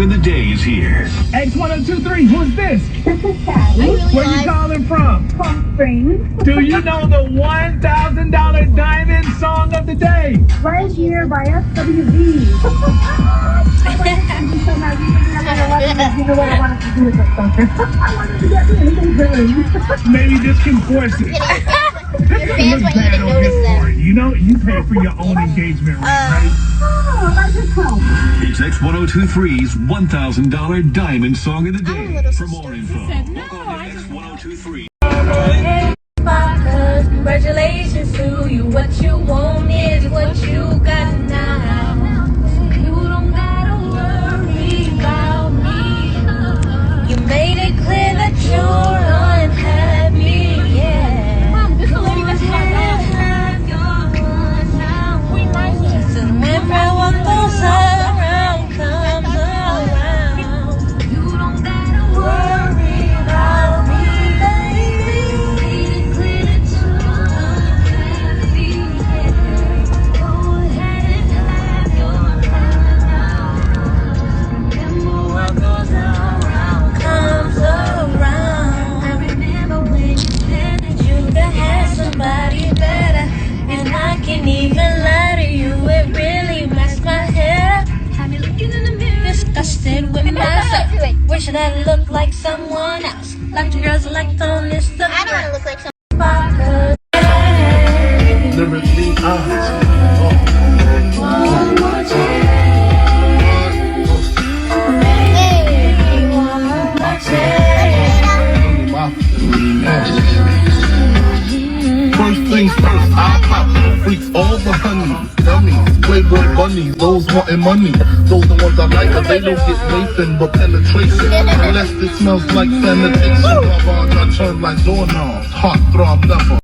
of the day is here. X1023, who's this? This is Sally. Where you calling from? Palm Springs. Do you know the $1,000 diamond song of the day? Right here by SWV. So now you know what I wanted to do with this sucker. I wanted to get really good. Maybe this can force it. Your fans want you to notice them. You know, you pay for your own engagement ring, right? Oh, I just help. It's X1023's $1,000 diamond song of the day. For more info, look on X1023. Congratulations to you. What you want is what you got now. You don't gotta worry about me. You made it clear that you're unhappy. Yeah. Mom, this is the lady that's Have your one now. Just remember what goes around comes around. You don't gotta worry about me. Even lie to you, it really messed my head up. Had me looking in the mirror, disgusted with myself. Wish that I looked like someone else, like the girls like on Instagram. I don't want to look like someone. Lyrically honest. One more chance. Hey, one more chance. First things first, I pop freaks all the honey, dummies, playboy bunnies, those wanting money. Those the ones I like, but they don't get nothing but penetration. Unless it smells like sanitation. Garbage, I turn like doorknobs, heart throb never.